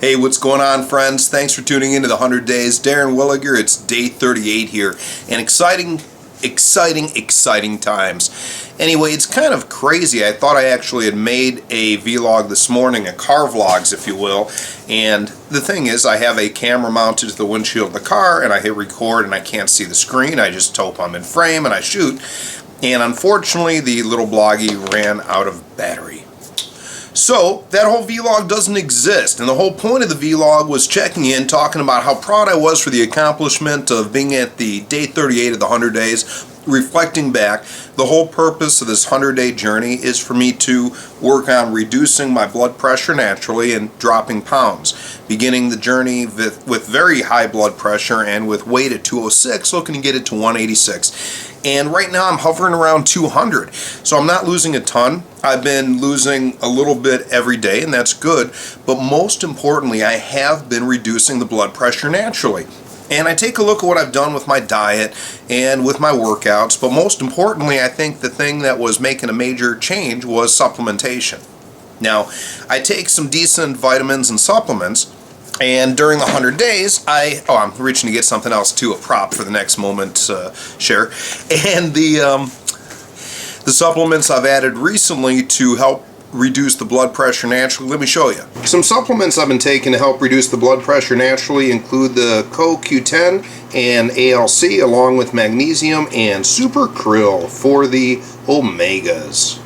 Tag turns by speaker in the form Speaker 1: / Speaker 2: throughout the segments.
Speaker 1: Hey, what's going on, friends? Thanks for tuning into the 100 Days. Darren Williger, it's day 38 here, and exciting times. Anyway, it's kind of crazy. I thought I actually had made a vlog this morning, a car vlogs, if you will, and the thing is, I have a camera mounted to the windshield of the car, and I hit record, and I can't see the screen. I just hope I'm in frame, and I shoot, and unfortunately, the little bloggy ran out of battery. So, that whole vlog doesn't exist, and the whole point of the vlog was checking in, talking about how proud I was for the accomplishment of being at the day 38 of the 100 days, reflecting back. The whole purpose of this 100-day journey is for me to work on reducing my blood pressure naturally and dropping pounds. Beginning the journey with very high blood pressure and with weight at 206, looking to get it to 186. And right now I'm hovering around 200, so I'm not losing a ton. I've been losing a little bit every day, and that's good, but most importantly, I have been reducing the blood pressure naturally. And I take a look at what I've done with my diet and with my workouts, but most importantly, I think the thing that was making a major change was supplementation. Now, I take some decent vitamins and supplements, and during the 100 days, I'm reaching to get something else too, a prop for the next moment share. And the supplements I've added recently to help reduce the blood pressure naturally. Let me show you. Some supplements I've been taking to help reduce the blood pressure naturally include the CoQ10 and ALC, along with magnesium and super krill for the omegas.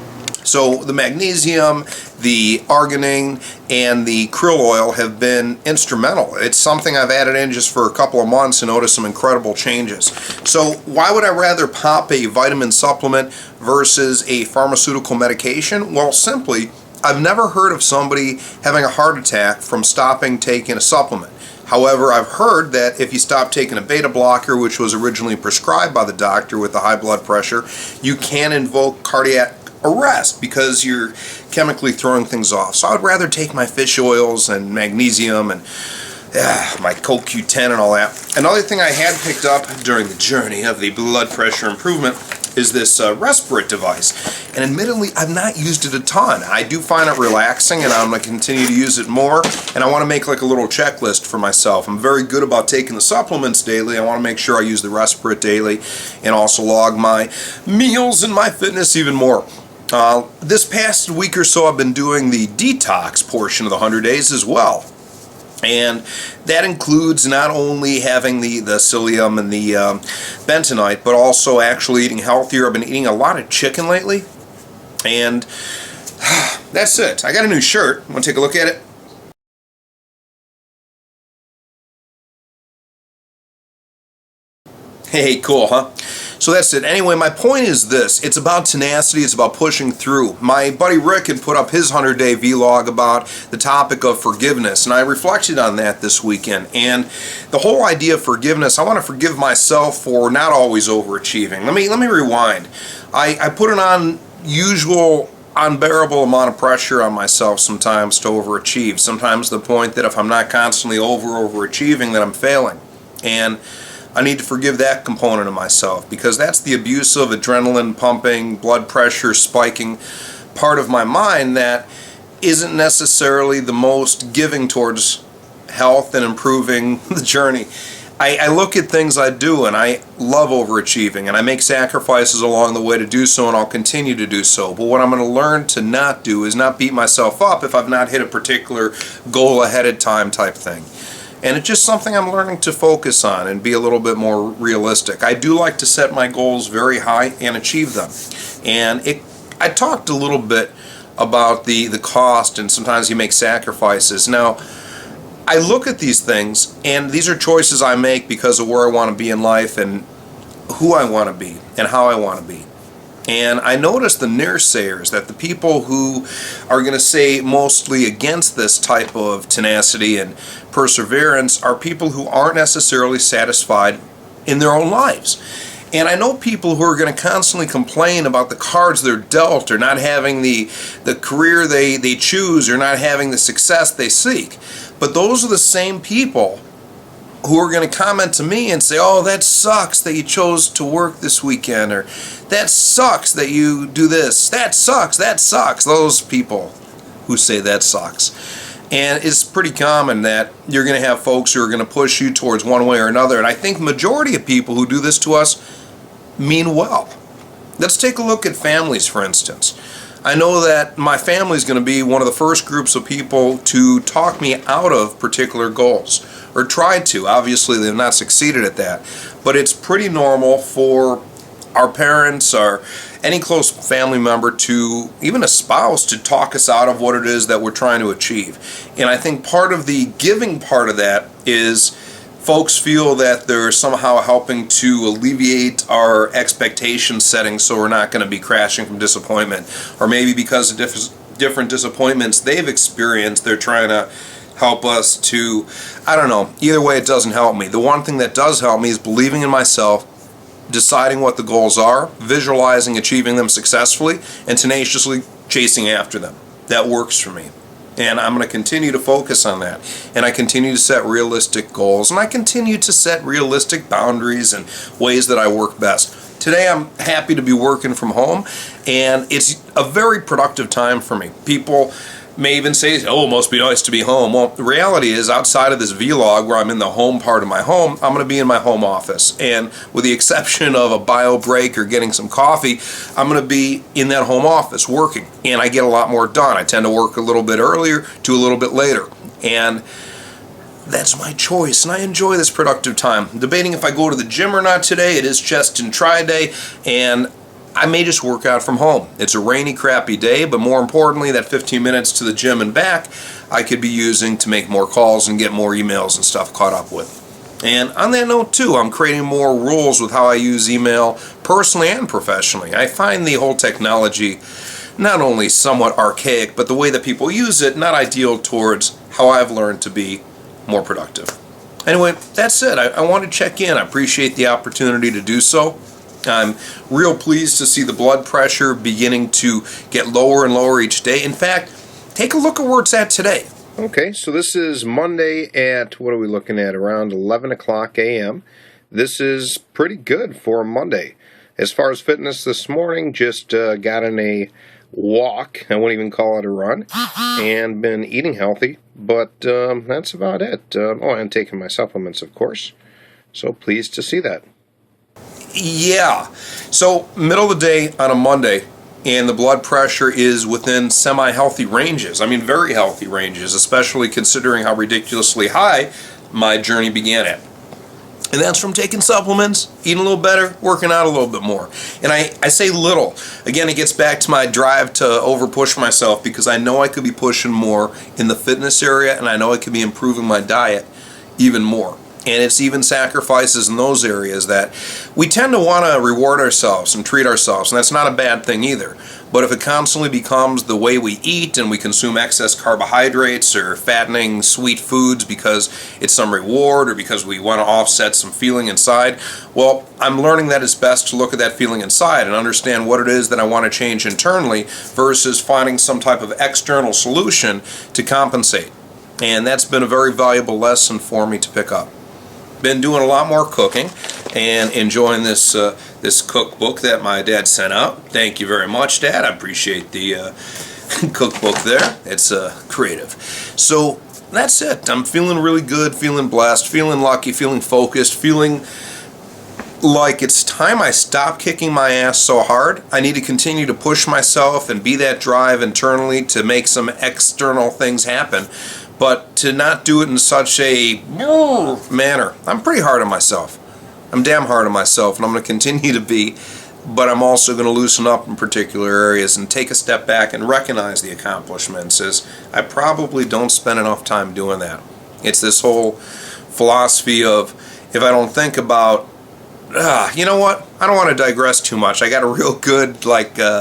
Speaker 1: So the magnesium, the arginine, and the krill oil have been instrumental. It's something I've added in just for a couple of months and noticed some incredible changes. So why would I rather pop a vitamin supplement versus a pharmaceutical medication? Well, simply, I've never heard of somebody having a heart attack from stopping taking a supplement. However, I've heard that if you stop taking a beta blocker, which was originally prescribed by the doctor with the high blood pressure, you can invoke cardiac arrest because you're chemically throwing things off. So I would rather take my fish oils and magnesium and my CoQ10 and all that. Another thing I had picked up during the journey of the blood pressure improvement is this respirate device. And admittedly, I've not used it a ton. I do find it relaxing, and I'm going to continue to use it more, and I want to make like a little checklist for myself. I'm very good about taking the supplements daily. I want to make sure I use the respirate daily and also log my meals and my fitness even more. This past week or so I've been doing the detox portion of the 100 days as well. And that includes not only having the psyllium and the bentonite, but also actually eating healthier. I've been eating a lot of chicken lately. And that's it. I got a new shirt. Want to take a look at it? Hey, cool, huh? So that's it. Anyway, my point is this. It's about tenacity. It's about pushing through. My buddy Rick had put up his 100-day vlog about the topic of forgiveness, and I reflected on that this weekend. And the whole idea of forgiveness, I want to forgive myself for not always overachieving. Let me rewind. I put an unbearable amount of pressure on myself sometimes to overachieve. Sometimes to the point that if I'm not constantly overachieving, that I'm failing. And I need to forgive that component of myself, because that's the abusive, adrenaline pumping, blood pressure spiking part of my mind that isn't necessarily the most giving towards health and improving the journey. I look at things I do, and I love overachieving, and I make sacrifices along the way to do so, and I'll continue to do so. But what I'm going to learn to not do is not beat myself up if I've not hit a particular goal ahead of time type thing. And it's just something I'm learning to focus on and be a little bit more realistic. I do like to set my goals very high and achieve them. And I talked a little bit about the cost, and sometimes you make sacrifices. Now, I look at these things, and these are choices I make because of where I want to be in life and who I want to be and how I want to be. And I notice the naysayers, that the people who are going to say mostly against this type of tenacity and perseverance are people who aren't necessarily satisfied in their own lives. And I know people who are going to constantly complain about the cards they're dealt, or not having the career they choose, or not having the success they seek. But those are the same people who are going to comment to me and say, oh, that sucks that you chose to work this weekend, or that sucks that you do this, that sucks. Those people who say that sucks. And it's pretty common that you're going to have folks who are going to push you towards one way or another. And I think the majority of people who do this to us mean well. Let's take a look at families, for instance. I know that my family is going to be one of the first groups of people to talk me out of particular goals, or tried to. Obviously, they've not succeeded at that. But it's pretty normal for our parents or any close family member to, even a spouse, to talk us out of what it is that we're trying to achieve. And I think part of the giving part of that is folks feel that they're somehow helping to alleviate our expectation setting so we're not going to be crashing from disappointment. Or maybe because of different disappointments they've experienced, they're trying to help us to, I don't know, either way it doesn't help me. The one thing that does help me is believing in myself, deciding what the goals are, visualizing achieving them successfully, and tenaciously chasing after them. That works for me. And I'm going to continue to focus on that. And I continue to set realistic goals, and I continue to set realistic boundaries and ways that I work best. Today I'm happy to be working from home, and it's a very productive time for me. People may even say, oh, it must be nice to be home. Well, the reality is, outside of this vlog where I'm in the home part of my home, I'm going to be in my home office. And with the exception of a bio break or getting some coffee, I'm going to be in that home office working. And I get a lot more done. I tend to work a little bit earlier to a little bit later. And that's my choice, and I enjoy this productive time. I'm debating if I go to the gym or not today. It is chest and tri day, and I may just work out from home. It's a rainy, crappy day, but more importantly, that 15 minutes to the gym and back, I could be using to make more calls and get more emails and stuff caught up with. And on that note, too, I'm creating more rules with how I use email personally and professionally. I find the whole technology not only somewhat archaic, but the way that people use it, not ideal towards how I've learned to be more productive. Anyway, that's it. I want to check in. I appreciate the opportunity to do so. I'm real pleased to see the blood pressure beginning to get lower and lower each day. In fact, take a look at where it's at today. Okay, so this is Monday at, what are we looking at, around 11 o'clock a.m. This is pretty good for a Monday. As far as fitness this morning, just got in a walk, I won't even call it a run, and been eating healthy, but that's about it. I'm taking my supplements, of course, so pleased to see that. Yeah, so middle of the day on a Monday, and the blood pressure is within semi-healthy ranges. I mean, very healthy ranges, especially considering how ridiculously high my journey began at. And that's from taking supplements, eating a little better, working out a little bit more. And I say little. Again, it gets back to my drive to over-push myself, because I know I could be pushing more in the fitness area, and I know I could be improving my diet even more. And it's even sacrifices in those areas that we tend to want to reward ourselves and treat ourselves, and that's not a bad thing either. But if it constantly becomes the way we eat and we consume excess carbohydrates or fattening sweet foods because it's some reward or because we want to offset some feeling inside, well, I'm learning that it's best to look at that feeling inside and understand what it is that I want to change internally versus finding some type of external solution to compensate. And that's been a very valuable lesson for me to pick up. Been doing a lot more cooking and enjoying this this cookbook that my dad sent out. Thank you very much, Dad. I appreciate the cookbook there. It's creative. So that's it. I'm feeling really good, feeling blessed, feeling lucky, feeling focused, feeling like it's time I stop kicking my ass so hard. I need to continue to push myself and be that drive internally to make some external things happen, but to not do it in such a manner. I'm pretty hard on myself. I'm damn hard on myself, and I'm going to continue to be, but I'm also going to loosen up in particular areas and take a step back and recognize the accomplishments, as I probably don't spend enough time doing that. It's this whole philosophy of, if I don't think about, you know what, I don't want to digress too much. I got a real good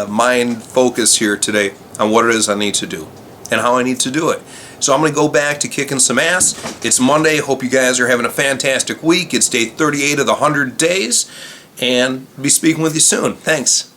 Speaker 1: mind focus here today on what it is I need to do and how I need to do it. So I'm going to go back to kicking some ass. It's Monday. Hope you guys are having a fantastic week. It's day 38 of the 100 days. And be speaking with you soon. Thanks.